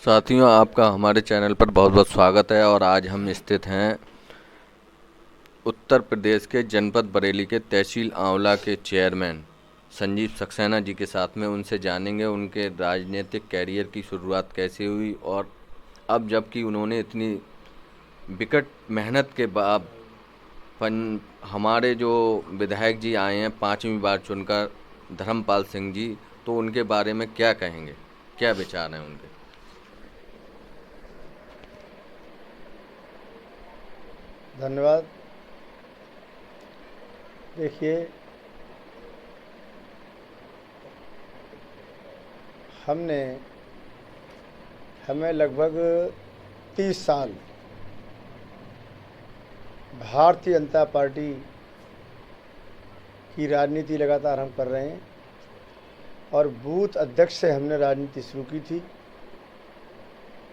साथियों, आपका हमारे चैनल पर बहुत बहुत स्वागत है। और आज हम स्थित हैं उत्तर प्रदेश के जनपद बरेली के तहसील आंवला के चेयरमैन संजीव सक्सेना जी के साथ में। उनसे जानेंगे उनके राजनीतिक कैरियर की शुरुआत कैसे हुई और अब जबकि उन्होंने इतनी विकट मेहनत के बाद हमारे जो विधायक जी आए हैं 5वीं बार चुनकर, धर्मपाल सिंह जी, तो उनके बारे में क्या कहेंगे, क्या विचार हैं उनके? धन्यवाद। देखिए, हमें लगभग 30 साल भारतीय जनता पार्टी की राजनीति लगातार हम कर रहे हैं और बूथ अध्यक्ष से हमने राजनीति शुरू की थी।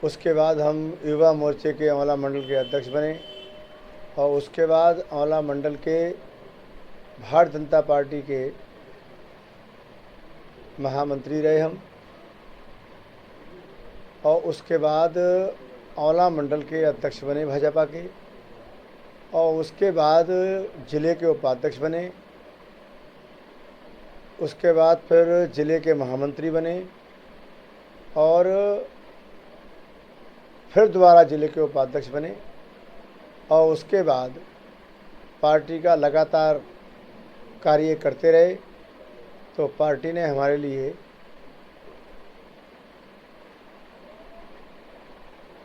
उसके बाद हम युवा मोर्चे के आंवला मंडल के अध्यक्ष बने और उसके बाद आंवला मंडल के भारतीय जनता पार्टी के महामंत्री रहे हम और उसके बाद आंवला मंडल के अध्यक्ष बने भाजपा के और उसके बाद ज़िले के उपाध्यक्ष बने। उसके बाद फिर ज़िले के महामंत्री बने और फिर दोबारा ज़िले के उपाध्यक्ष बने और उसके बाद पार्टी का लगातार कार्य करते रहे। तो पार्टी ने हमारे लिए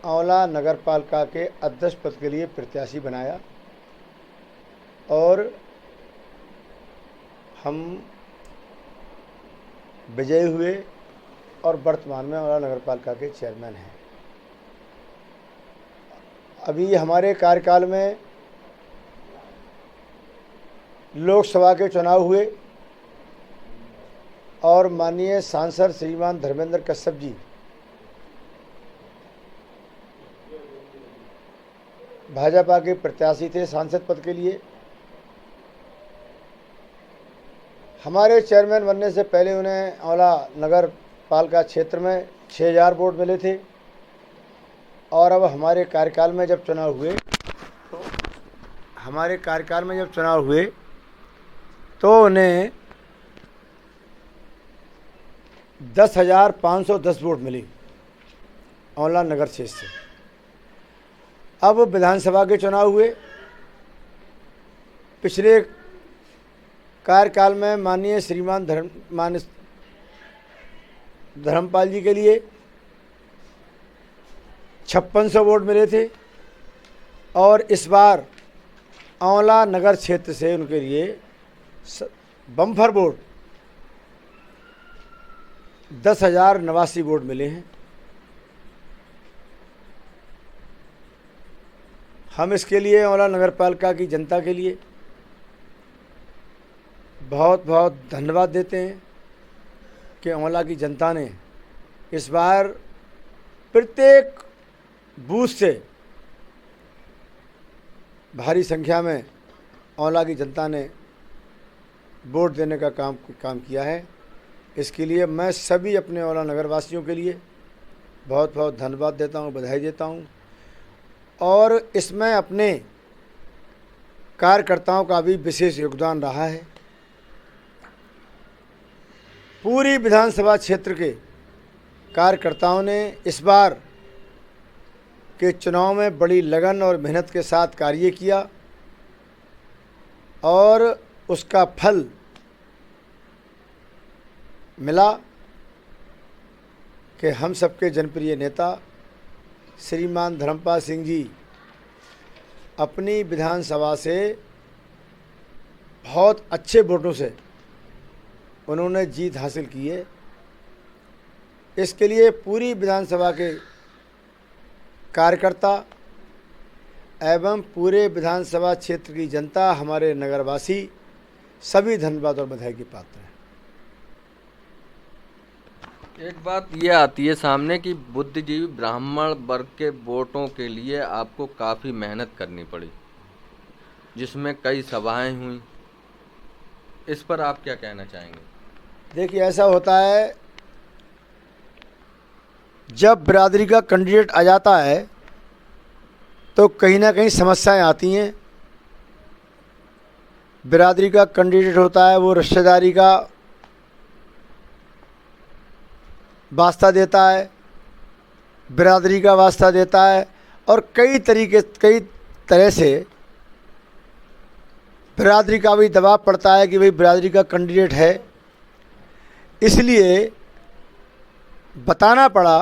आंवला नगर पालिका के अध्यक्ष पद के लिए प्रत्याशी बनाया और हम विजयी हुए और वर्तमान में आंवला नगर पालिका के चेयरमैन हैं। अभी हमारे कार्यकाल में लोकसभा के चुनाव हुए और माननीय सांसद श्रीमान धर्मेंद्र कश्यप जी भाजपा के प्रत्याशी थे सांसद पद के लिए। हमारे चेयरमैन बनने से पहले उन्हें आंवला नगर पालिका क्षेत्र में 6000 वोट मिले थे और अब हमारे कार्यकाल में जब चुनाव हुए तो उन्हें 10,510 वोट मिली आंवला नगर क्षेत्र से। अब विधानसभा के चुनाव हुए। पिछले कार्यकाल में माननीय श्रीमान धर्मपाल जी के लिए 5600 वोट मिले थे और इस बार आंवला नगर क्षेत्र से उनके लिए बम्फर वोट 10,089 वोट मिले हैं। हम इसके लिए आंवला नगर पालिका की जनता के लिए बहुत बहुत धन्यवाद देते हैं कि आंवला की जनता ने इस बार प्रत्येक बूथ से भारी संख्या में आंवला की जनता ने वोट देने का काम किया है। इसके लिए मैं सभी अपने आंवला नगर वासियों के लिए बहुत बहुत धन्यवाद देता हूँ, बधाई देता हूँ और इसमें अपने कार्यकर्ताओं का भी विशेष योगदान रहा है। पूरी विधानसभा क्षेत्र के कार्यकर्ताओं ने इस बार के चुनाव में बड़ी लगन और मेहनत के साथ कार्य किया और उसका फल मिला कि हम सबके जनप्रिय नेता श्रीमान धर्मपाल सिंह जी अपनी विधानसभा से बहुत अच्छे वोटों से उन्होंने जीत हासिल की है। इसके लिए पूरी विधानसभा के कार्यकर्ता एवं पूरे विधानसभा क्षेत्र की जनता, हमारे नगरवासी सभी धन्यवाद और बधाई के पात्र हैं। एक बात ये आती है सामने कि बुद्धिजीवी ब्राह्मण वर्ग के वोटों के लिए आपको काफ़ी मेहनत करनी पड़ी, जिसमें कई सभाएं हुई। इस पर आप क्या कहना चाहेंगे? देखिए, ऐसा होता है जब बिरादरी का कैंडिडेट आ जाता है तो कहीं ना कहीं समस्याएं आती हैं। बिरादरी का कैंडिडेट होता है वो रिश्तेदारी का वास्ता देता है, बिरादरी का वास्ता देता है और कई तरह से बिरादरी का भी दबाव पड़ता है कि भाई बिरादरी का कैंडिडेट है। इसलिए बताना पड़ा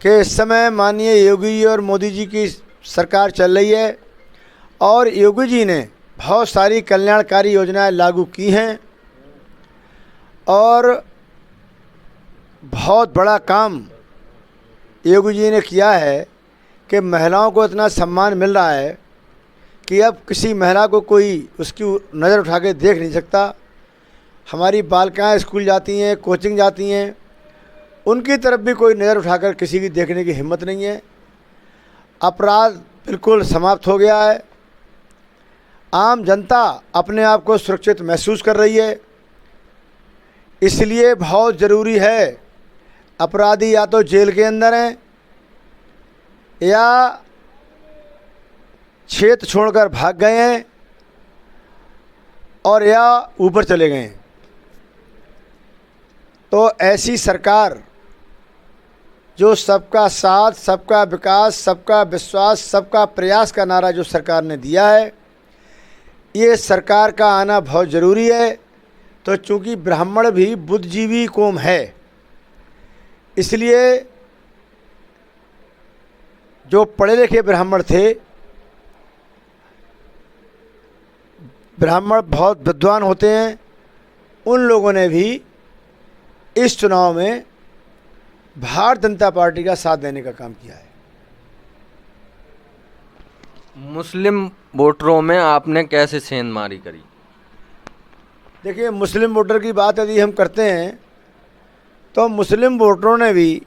कि इस समय माननीय योगी जी और मोदी जी की सरकार चल रही है और योगी जी ने बहुत सारी कल्याणकारी योजनाएं लागू की हैं और बहुत बड़ा काम योगी जी ने किया है कि महिलाओं को इतना सम्मान मिल रहा है कि अब किसी महिला को कोई उसकी नज़र उठा के देख नहीं सकता। हमारी बालिकाएं स्कूल जाती हैं, कोचिंग जाती हैं, उनकी तरफ भी कोई नज़र उठाकर किसी की देखने की हिम्मत नहीं है। अपराध बिल्कुल समाप्त हो गया है। आम जनता अपने आप को सुरक्षित महसूस कर रही है। इसलिए बहुत ज़रूरी है, अपराधी या तो जेल के अंदर हैं या क्षेत्र छोड़कर भाग गए हैं और या ऊपर चले गए हैं। तो ऐसी सरकार जो सबका साथ, सबका विकास, सबका विश्वास, सबका प्रयास का नारा जो सरकार ने दिया है, ये सरकार का आना बहुत ज़रूरी है। तो चूँकि ब्राह्मण भी बुद्धिजीवी कौम है, इसलिए जो पढ़े लिखे ब्राह्मण थे, ब्राह्मण बहुत विद्वान होते हैं, उन लोगों ने भी इस चुनाव में भारतीय जनता पार्टी का साथ देने का काम किया है। मुस्लिम वोटरों में आपने कैसे सेंधमारी करी? देखिए, मुस्लिम वोटर की बात यदि हम करते हैं तो मुस्लिम वोटरों ने भी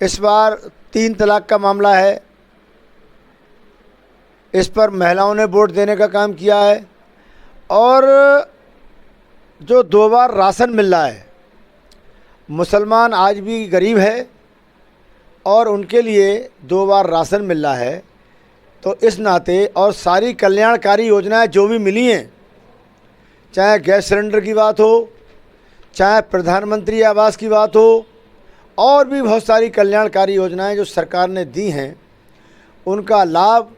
इस बार 3 तलाक का मामला है, इस पर महिलाओं ने वोट देने का काम किया है और जो 2 बार राशन मिल रहा है, मुसलमान आज भी गरीब है और उनके लिए 2 बार राशन मिल रहा है। तो इस नाते और सारी कल्याणकारी योजनाएं जो भी मिली हैं, चाहे गैस सिलेंडर की बात हो, चाहे प्रधानमंत्री आवास की बात हो, और भी बहुत सारी कल्याणकारी योजनाएं जो सरकार ने दी हैं, उनका लाभ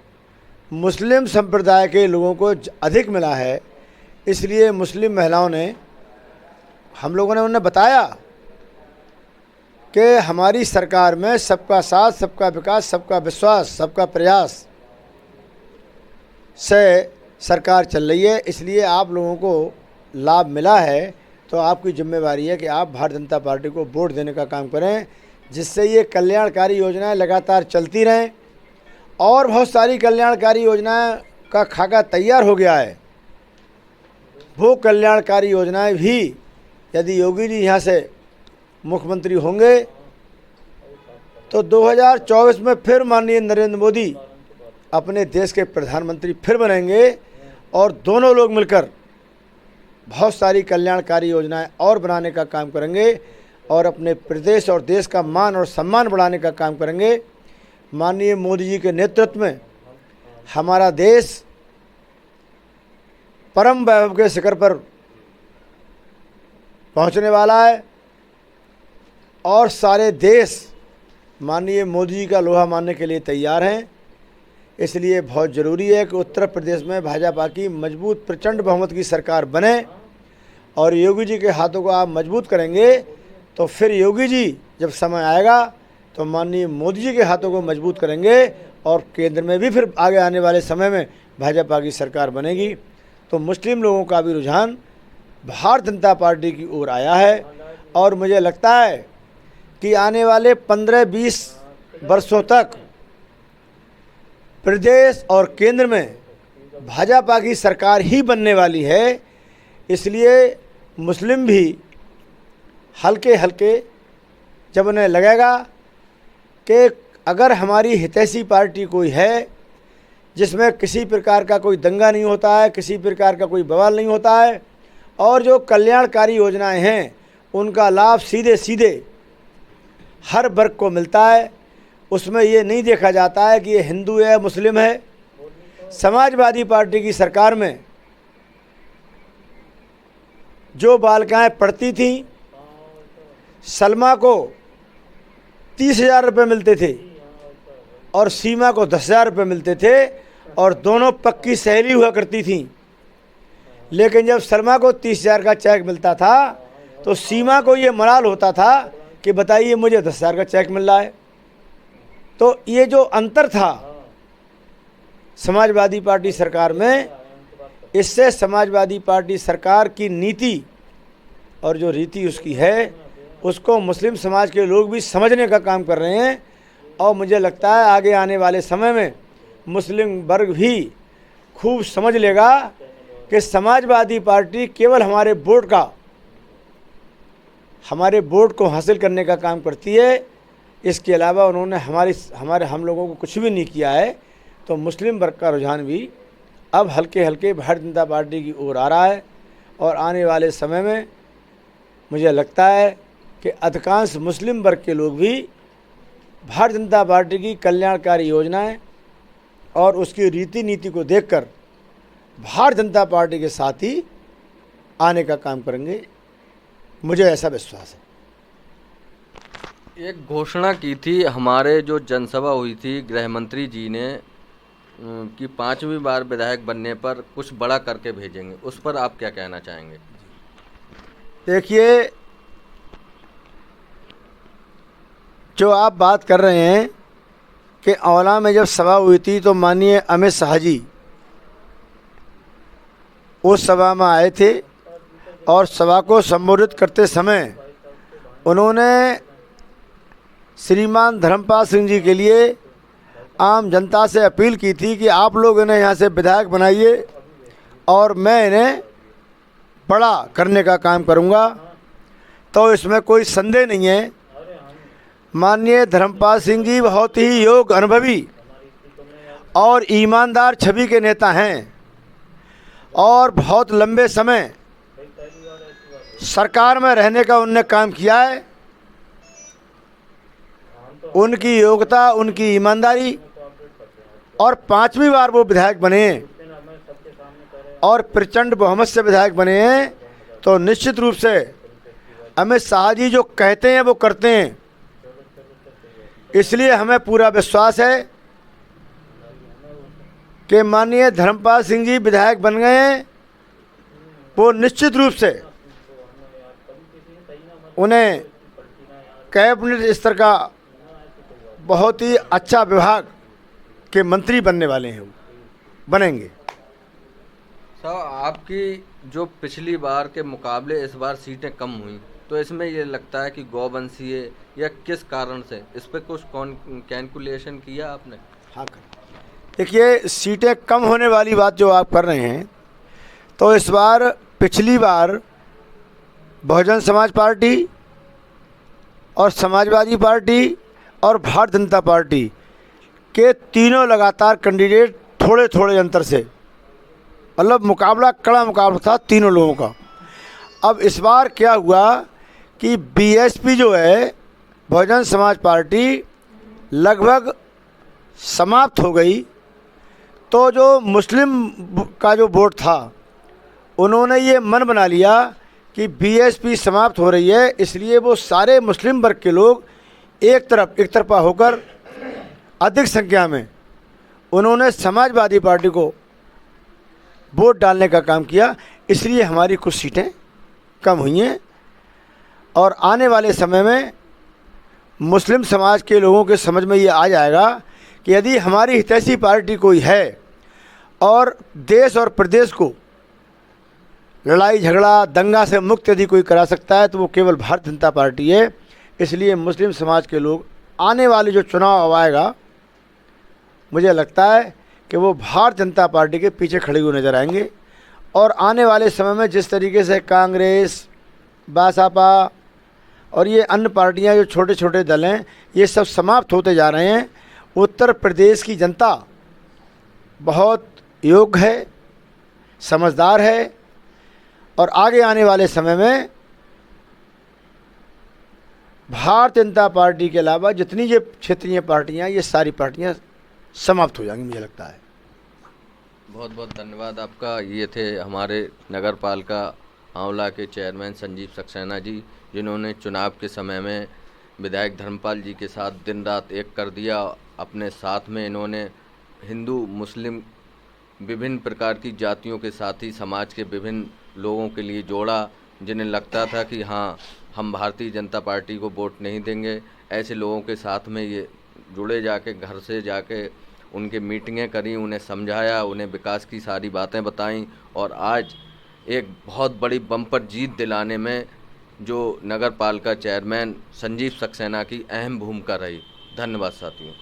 मुस्लिम संप्रदाय के लोगों को अधिक मिला है। इसलिए मुस्लिम महिलाओं ने, हम लोगों ने उन्हें बताया कि हमारी सरकार में सबका साथ, सबका विकास, सबका विश्वास, सबका प्रयास से सरकार चल रही है। इसलिए आप लोगों को लाभ मिला है तो आपकी जिम्मेवारी है कि आप भारतीय जनता पार्टी को वोट देने का काम करें, जिससे ये कल्याणकारी योजनाएं लगातार चलती रहें। और बहुत सारी कल्याणकारी योजनाएं का खाका तैयार हो गया है। वो कल्याणकारी योजनाएं भी यदि योगी जी यहाँ से मुख्यमंत्री होंगे तो 2024 में फिर माननीय नरेंद्र मोदी अपने देश के प्रधानमंत्री फिर बनेंगे और दोनों लोग मिलकर बहुत सारी कल्याणकारी योजनाएं और बनाने का काम करेंगे और अपने प्रदेश और देश का मान और सम्मान बढ़ाने का काम करेंगे। माननीय मोदी जी के नेतृत्व में हमारा देश परम वैभव के शिखर पर पहुंचने वाला है और सारे देश माननीय मोदी जी का लोहा मानने के लिए तैयार हैं। इसलिए बहुत ज़रूरी है कि उत्तर प्रदेश में भाजपा की मजबूत प्रचंड बहुमत की सरकार बने और योगी जी के हाथों को आप मजबूत करेंगे तो फिर योगी जी जब समय आएगा तो माननीय मोदी जी के हाथों को मजबूत करेंगे और केंद्र में भी फिर आगे आने वाले समय में भाजपा की सरकार बनेगी। तो मुस्लिम लोगों का भी रुझान भारतीय जनता पार्टी की ओर आया है और मुझे लगता है कि आने वाले 15-20 वर्षों तक प्रदेश और केंद्र में भाजपा की सरकार ही बनने वाली है। इसलिए मुस्लिम भी हल्के हल्के जब उन्हें लगेगा कि अगर हमारी हितैषी पार्टी कोई है जिसमें किसी प्रकार का कोई दंगा नहीं होता है, किसी प्रकार का कोई बवाल नहीं होता है और जो कल्याणकारी योजनाएं हैं उनका लाभ सीधे सीधे हर वर्ग को मिलता है। उसमें ये नहीं देखा जाता है कि ये हिंदू है मुस्लिम है। समाजवादी पार्टी की सरकार में जो बालिकाएं पढ़ती थीं, सलमा को 30,000 रुपये मिलते थे और सीमा को 10,000 रुपये मिलते थे और दोनों पक्की सहेली हुआ करती थीं। लेकिन जब सलमा को 30,000 का चेक मिलता था तो सीमा को ये मलाल होता था कि बताइए मुझे 10,000 का चेक मिल रहा है। तो ये जो अंतर था समाजवादी पार्टी सरकार में, इससे समाजवादी पार्टी सरकार की नीति और जो रीति उसकी है उसको मुस्लिम समाज के लोग भी समझने का काम कर रहे हैं। और मुझे लगता है आगे आने वाले समय में मुस्लिम वर्ग भी खूब समझ लेगा कि समाजवादी पार्टी केवल हमारे वोट को हासिल करने का काम करती है। इसके अलावा उन्होंने हम लोगों को कुछ भी नहीं किया है। तो मुस्लिम वर्ग का रुझान भी अब हल्के हल्के भारतीय जनता पार्टी की ओर आ रहा है और आने वाले समय में मुझे लगता है कि अधिकांश मुस्लिम वर्ग के लोग भी भारतीय जनता पार्टी की कल्याणकारी योजनाएं और उसकी रीति नीति को देखकर भारतीय जनता पार्टी के साथ ही आने का काम करेंगे, मुझे ऐसा विश्वास है। एक घोषणा की थी हमारे जो जनसभा हुई थी गृह मंत्री जी ने कि 5वीं बार विधायक बनने पर कुछ बड़ा करके भेजेंगे, उस पर आप क्या कहना चाहेंगे? देखिए, जो आप बात कर रहे हैं कि औला में जब सभा हुई थी तो माननीय अमित शाह जी उस सभा में आए थे और सभा को संबोधित करते समय उन्होंने श्रीमान धर्मपाल सिंह जी के लिए आम जनता से अपील की थी कि आप लोग इन्हें यहाँ से विधायक बनाइए और मैं इन्हें बड़ा करने का काम करूँगा। तो इसमें कोई संदेह नहीं है, माननीय धर्मपाल सिंह जी बहुत ही योग्य, अनुभवी और ईमानदार छवि के नेता हैं और बहुत लंबे समय सरकार में रहने का उनने काम किया है। उनकी योग्यता, उनकी ईमानदारी और 5वीं बार वो विधायक बने और प्रचंड बहुमत से विधायक बने हैं। तो निश्चित रूप से अमित शाह जी जो कहते हैं वो करते हैं, इसलिए हमें पूरा विश्वास है कि माननीय धर्मपाल सिंह जी विधायक बन गए हैं। वो निश्चित रूप से उन्हें कैबिनेट स्तर का बहुत ही अच्छा विभाग के मंत्री बनने वाले हैं, वो बनेंगे। सर, आपकी जो पिछली बार के मुकाबले इस बार सीटें कम हुई, तो इसमें ये लगता है कि गौवंशीय या किस कारण से, इस पर कुछ कैलकुलेशन किया आपने? हाँ, देखिए, सीटें कम होने वाली बात जो आप कर रहे हैं, तो इस बार पिछली बार बहुजन समाज पार्टी और समाजवादी पार्टी और भारतीय जनता पार्टी के तीनों लगातार कैंडिडेट थोड़े थोड़े अंतर से, मतलब मुकाबला, कड़ा मुकाबला था तीनों लोगों का। अब इस बार क्या हुआ कि बीएसपी जो है, बहुजन समाज पार्टी, लगभग समाप्त हो गई। तो जो मुस्लिम का जो वोट था, उन्होंने ये मन बना लिया कि बीएसपी समाप्त हो रही है, इसलिए वो सारे मुस्लिम वर्ग के लोग एक तरफा होकर अधिक संख्या में उन्होंने समाजवादी पार्टी को वोट डालने का काम किया। इसलिए हमारी कुछ सीटें कम हुई हैं और आने वाले समय में मुस्लिम समाज के लोगों के समझ में ये आ जाएगा कि यदि हमारी हितैषी पार्टी कोई है और देश और प्रदेश को लड़ाई झगड़ा दंगा से मुक्त यदि कोई करा सकता है तो वो केवल भारतीय जनता पार्टी है। इसलिए मुस्लिम समाज के लोग आने वाले जो चुनाव अब आएगा, मुझे लगता है कि वो भारतीय जनता पार्टी के पीछे खड़े हुए नज़र आएंगे। और आने वाले समय में जिस तरीके से कांग्रेस, बासपा और ये अन्य पार्टियां, जो छोटे छोटे दल हैं, ये सब समाप्त होते जा रहे हैं। उत्तर प्रदेश की जनता बहुत योग्य है, समझदार है और आगे आने वाले समय में भारतीय जनता पार्टी के अलावा जितनी ये क्षेत्रीय पार्टियां, ये सारी पार्टियां समाप्त हो जाएंगी, मुझे लगता है। बहुत बहुत धन्यवाद आपका। ये थे हमारे नगर पालिका आंवला के चेयरमैन संजीव सक्सेना जी, जिन्होंने चुनाव के समय में विधायक धर्मपाल जी के साथ दिन रात एक कर दिया। अपने साथ में इन्होंने हिंदू मुस्लिम विभिन्न प्रकार की जातियों के साथ ही समाज के विभिन्न लोगों के लिए जोड़ा, जिन्हें लगता था कि हाँ, हम भारतीय जनता पार्टी को वोट नहीं देंगे। ऐसे लोगों के साथ में ये जुड़े, जाके घर से जाके उनके मीटिंगें करी, उन्हें समझाया, उन्हें विकास की सारी बातें बताईं, और आज एक बहुत बड़ी बम्पर जीत दिलाने में जो नगर पालिका चेयरमैन संजीव सक्सेना की अहम भूमिका रही। धन्यवाद साथियों।